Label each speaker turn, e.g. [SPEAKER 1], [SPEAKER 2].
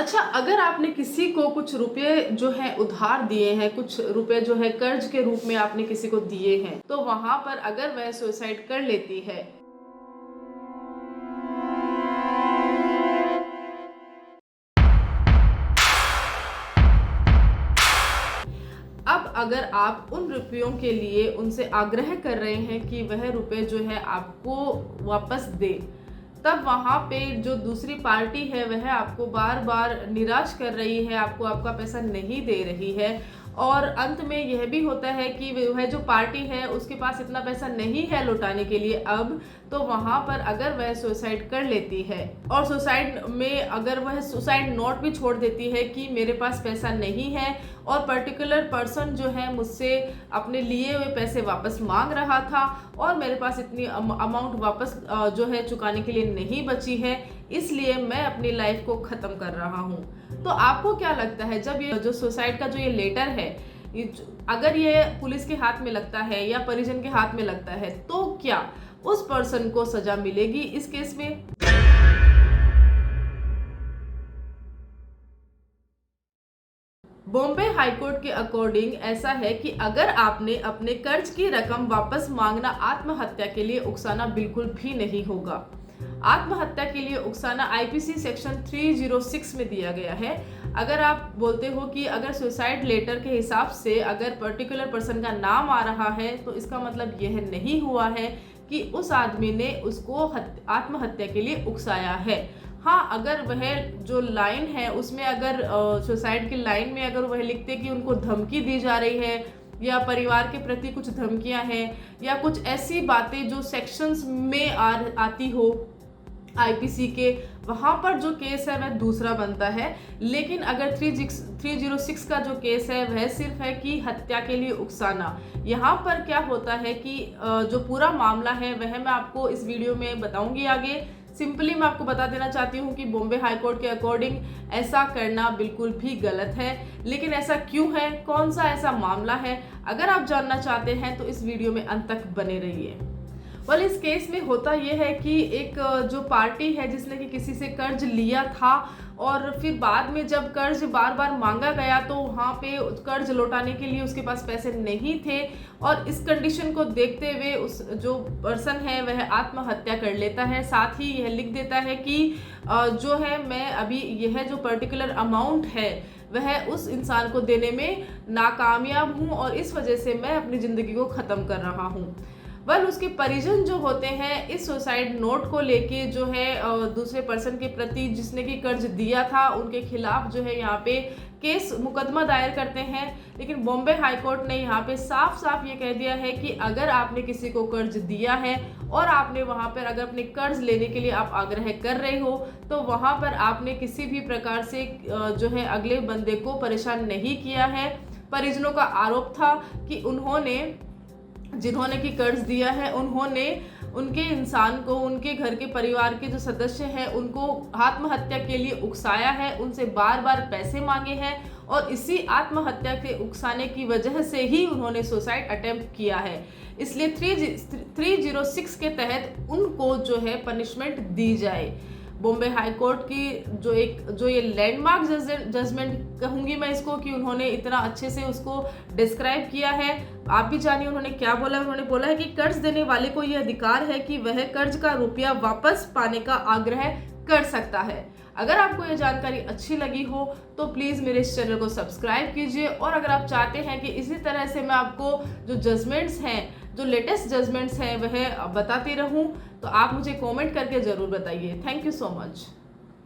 [SPEAKER 1] अच्छा, अगर आपने किसी को कुछ रुपए जो है उधार दिए हैं, कुछ रुपए जो है कर्ज के रूप में आपने किसी को दिए हैं, तो वहां पर अगर वह सुसाइड कर लेती है, अब अगर आप उन रुपयों के लिए उनसे आग्रह कर रहे हैं कि वह रुपए जो है आपको वापस दे, तब वहाँ पे जो दूसरी पार्टी है वह आपको बार बार निराश कर रही है, आपको आपका पैसा नहीं दे रही है, और अंत में यह भी होता है कि वह जो पार्टी है उसके पास इतना पैसा नहीं है लौटाने के लिए अब, तो वहाँ पर अगर वह सुसाइड कर लेती है और सुसाइड में अगर वह सुसाइड नोट भी छोड़ देती है कि मेरे पास पैसा नहीं है और पर्टिकुलर पर्सन जो है मुझसे अपने लिए हुए पैसे वापस मांग रहा था और मेरे पास इतनी अमाउंट वापस जो है चुकाने के लिए नहीं बची है, इसलिए मैं अपनी लाइफ को ख़त्म कर रहा हूँ। तो आपको क्या लगता है, जब ये जो सुसाइड का जो ये लेटर है, अगर ये पुलिस के हाथ में लगता है या परिजन के हाथ में लगता है, तो क्या उस पर्सन को सजा मिलेगी इस केस में? बॉम्बे हाईकोर्ट के अकॉर्डिंग ऐसा है कि अगर आपने अपने कर्ज की रकम वापस मांगना आत्महत्या के लिए उकसाना बिल्कुल भी नहीं होगा। आत्महत्या के लिए उकसाना आईपीसी सेक्शन 306 में दिया गया है। अगर आप बोलते हो कि अगर सुसाइड लेटर के हिसाब से अगर पर्टिकुलर पर्सन का नाम आ रहा है, तो इसका मतलब यह नहीं हुआ है कि उस आदमी ने उसको आत्महत्या के लिए उकसाया है। हाँ, अगर वह जो लाइन है उसमें अगर सुसाइड की लाइन में अगर वह लिखते कि उनको धमकी दी जा रही है या परिवार के प्रति कुछ धमकियां हैं या कुछ ऐसी बातें जो सेक्शंस में आती हो आईपीसी के, वहाँ पर जो केस है वह दूसरा बनता है। लेकिन अगर 306 का जो केस है वह सिर्फ है कि हत्या के लिए उकसाना। यहाँ पर क्या होता है कि जो पूरा मामला है वह मैं आपको इस वीडियो में बताऊंगी आगे। सिंपली मैं आपको बता देना चाहती हूँ कि बॉम्बे हाईकोर्ट के अकॉर्डिंग ऐसा करना बिल्कुल भी गलत है। लेकिन ऐसा क्यों है, कौन सा ऐसा मामला है, अगर आप जानना चाहते हैं तो इस वीडियो में अंत तक बने रहिए। वेल, इस केस में होता यह है कि एक जो पार्टी है जिसने कि किसी से कर्ज लिया था और फिर बाद में जब कर्ज बार बार मांगा गया तो वहाँ पे कर्ज लौटाने के लिए उसके पास पैसे नहीं थे, और इस कंडीशन को देखते हुए उस जो पर्सन है वह आत्महत्या कर लेता है। साथ ही यह लिख देता है कि जो है मैं अभी यह जो पर्टिकुलर अमाउंट है वह उस इंसान को देने में नाकामयाब हूँ और इस वजह से मैं अपनी ज़िंदगी को ख़त्म कर रहा हूँ। वेल, उसके परिजन जो होते हैं इस सुसाइड नोट को लेके जो है दूसरे पर्सन के प्रति जिसने कि कर्ज दिया था उनके खिलाफ जो है यहाँ पे केस मुकदमा दायर करते हैं। लेकिन बॉम्बे हाईकोर्ट ने यहाँ पे साफ साफ ये कह दिया है कि अगर आपने किसी को कर्ज दिया है और आपने वहाँ पर अगर अपने कर्ज लेने के लिए आप आग्रह कर रहे हो, तो वहाँ पर आपने किसी भी प्रकार से जो है अगले बंदे को परेशान नहीं किया है। परिजनों का आरोप था कि जिन्होंने कि कर्ज दिया है उन्होंने उनके इंसान को, उनके घर के परिवार के जो सदस्य हैं उनको आत्महत्या के लिए उकसाया है, उनसे बार बार पैसे मांगे हैं और इसी आत्महत्या के उकसाने की वजह से ही उन्होंने सुसाइड अटेम्प्ट किया है। इसलिए 306 के तहत उनको जो है पनिशमेंट दी जाए। बॉम्बे हाई कोर्ट की जो ये लैंडमार्क जजमेंट कहूँगी मैं इसको, कि उन्होंने इतना अच्छे से उसको डिस्क्राइब किया है। आप भी जानिए उन्होंने क्या बोला। उन्होंने बोला है कि कर्ज देने वाले को यह अधिकार है कि वह कर्ज का रुपया वापस पाने का आग्रह कर सकता है। अगर आपको यह जानकारी अच्छी लगी हो तो प्लीज़ मेरे इस चैनल को सब्सक्राइब कीजिए, और अगर आप चाहते हैं कि इसी तरह से मैं आपको जो जजमेंट्स हैं, जो लेटेस्ट जजमेंट्स हैं वह बताती रहूं, तो आप मुझे कमेंट करके ज़रूर बताइए। Thank you so much.